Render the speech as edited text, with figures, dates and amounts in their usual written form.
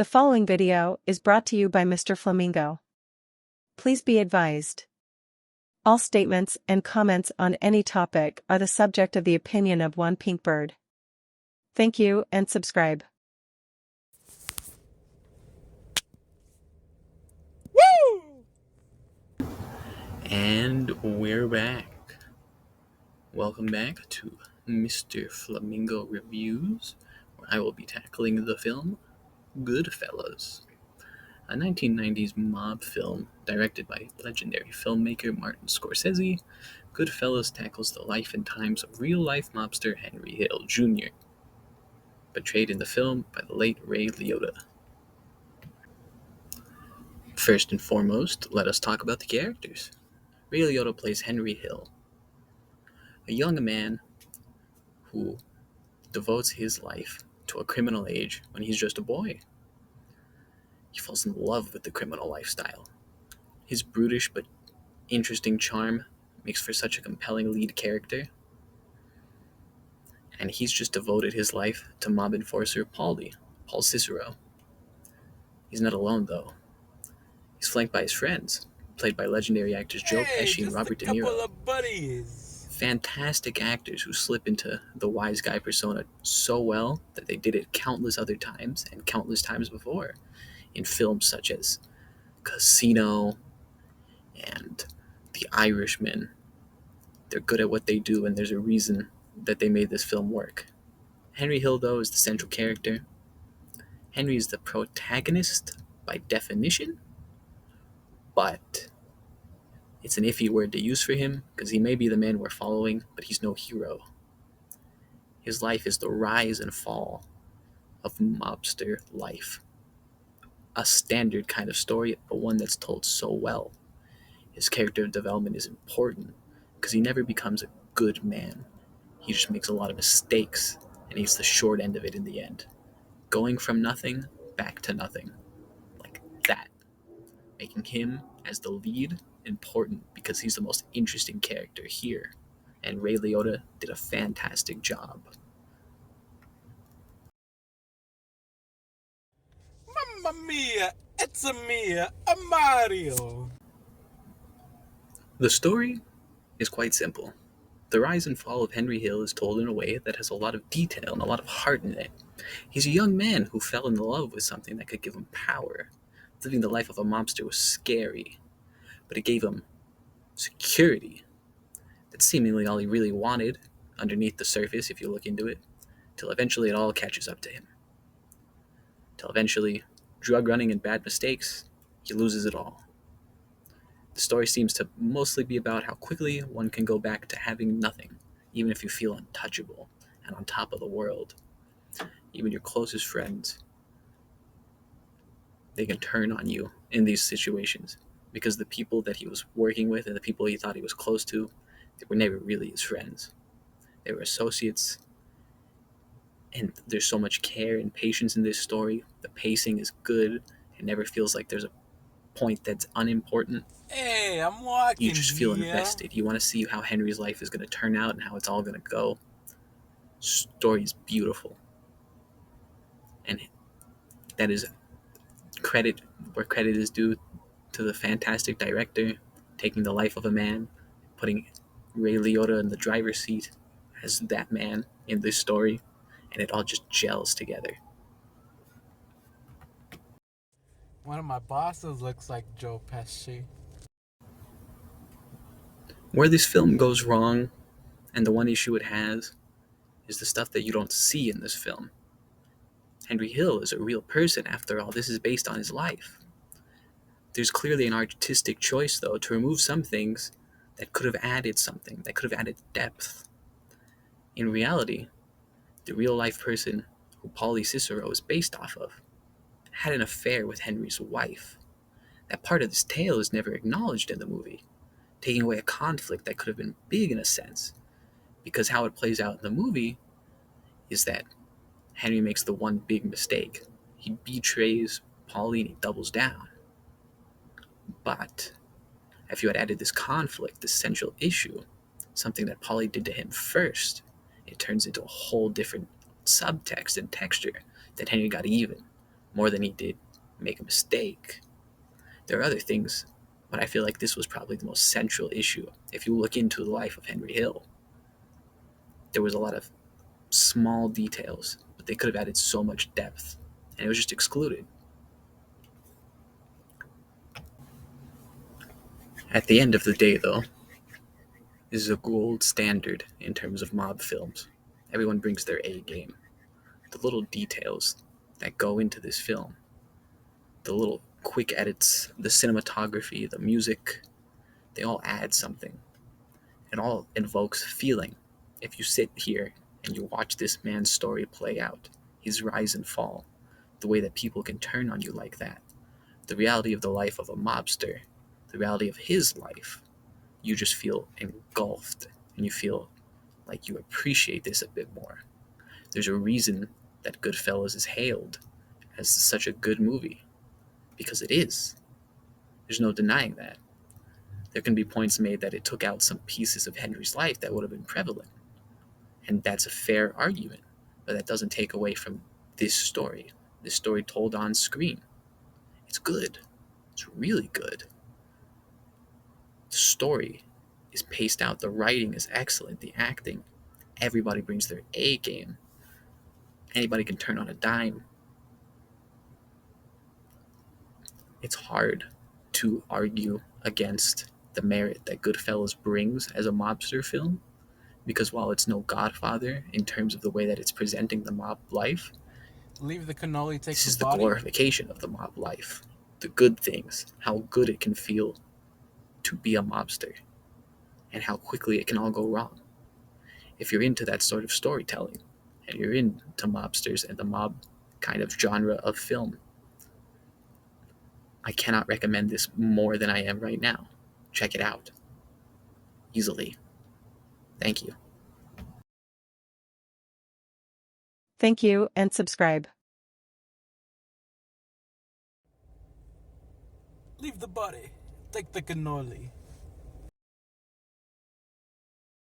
The following video is brought to you by Mr. Flamingo. Please be advised. All statements and comments on any topic are the subject of the opinion of one pink bird. Thank you and subscribe. And we're back. Welcome back to Mr. Flamingo Reviews, where I will be tackling the film Goodfellas, a 1990s mob film directed by legendary filmmaker Martin Scorsese. Goodfellas tackles the life and times of real-life mobster Henry Hill Jr., portrayed in the film by the late Ray Liotta. First and foremost, let us talk about the characters. Ray Liotta plays Henry Hill, a young man who devotes his life to a criminal age when he's just a boy. He falls in love with the criminal lifestyle. His brutish but interesting charm makes for such a compelling lead character. And he's just devoted his life to mob enforcer Paul Cicero. He's not alone, though. He's flanked by his friends, played by legendary actors Joe Pesci and Robert De Niro. Fantastic actors who slip into the wise guy persona so well that they did it countless other times and countless times before in films such as Casino and The Irishman. They're good at what they do, and there's a reason that they made this film work. Henry Hill, though, is the central character. Henry is the protagonist by definition, but it's an iffy word to use for him because he may be the man we're following, but he's no hero. His life is the rise and fall of mobster life. A standard kind of story, but one that's told so well. His character development is important because he never becomes a good man. He just makes a lot of mistakes, and he's the short end of it in the end. Going from nothing back to nothing. Like that. Making him, as the lead, important because he's the most interesting character here. And Ray Liotta did a fantastic job. Mamma mia, it's a Mario. The story is quite simple. The rise and fall of Henry Hill is told in a way that has a lot of detail and a lot of heart in it. He's a young man who fell in love with something that could give him power. Living the life of a mobster was scary, but it gave him security. That's seemingly all he really wanted underneath the surface if you look into it, till eventually it all catches up to him. Till eventually, drug running and bad mistakes, he loses it all. The story seems to mostly be about how quickly one can go back to having nothing, even if you feel untouchable and on top of the world. Even your closest friends, they can turn on you in these situations because the people that he was working with and the people he thought he was close to, they were never really his friends. They were associates, and there's so much care and patience in this story. The pacing is good. It never feels like there's a point that's unimportant. Hey, I'm walking. You just feel invested. You want to see how Henry's life is going to turn out and how it's all going to go. Story's beautiful. And that is credit where credit is due to the fantastic director taking the life of a man, putting Ray Liotta in the driver's seat as that man in this story, and it all just gels together. One of my bosses looks like Joe Pesci. Where this film goes wrong, and the one issue it has, is the stuff that you don't see in this film. Henry Hill is a real person, after all. This is based on his life. There's clearly an artistic choice, though, to remove some things that could have added something, that could have added depth. In reality, the real-life person who Paulie Cicero is based off of had an affair with Henry's wife. That part of this tale is never acknowledged in the movie, taking away a conflict that could have been big in a sense, because how it plays out in the movie is that Henry makes the one big mistake. He betrays Paulie and he doubles down. But if you had added this conflict, this central issue, something that Paulie did to him first, it turns into a whole different subtext and texture that Henry got even. more than he did make a mistake. There are other things, but I feel like this was probably the most central issue. If you look into the life of Henry Hill, there was a lot of small details, but they could have added so much depth, and it was just excluded. At the end of the day, though, this is a gold standard in terms of mob films. Everyone brings their A game. The little details that go into this film, the little quick edits, the cinematography, the music, they all add something. It all invokes feeling. If you sit here and you watch this man's story play out, his rise and fall, the way that people can turn on you like that, the reality of the life of a mobster, the reality of his life, you just feel engulfed and you feel like you appreciate this a bit more. There's a reason that Goodfellas is hailed as such a good movie, because it is. There's no denying that. There can be points made that it took out some pieces of Henry's life that would have been prevalent, and that's a fair argument, but that doesn't take away from this story. This story told on screen. It's good. It's really good. The story is paced out. The writing is excellent. The acting. Everybody brings their A game. Anybody can turn on a dime. It's hard to argue against the merit that Goodfellas brings as a mobster film, because while it's no Godfather in terms of the way that it's presenting the mob life, Leave the cannoli, take this the is the body. glorification of the mob life. The good things, how good it can feel to be a mobster, and how quickly it can all go wrong. If you're into that sort of storytelling, and you're into mobsters and the mob kind of genre of film, I cannot recommend this more than I am right now. Check it out. Easily. Thank you. Thank you and subscribe. Leave the body, take the cannoli.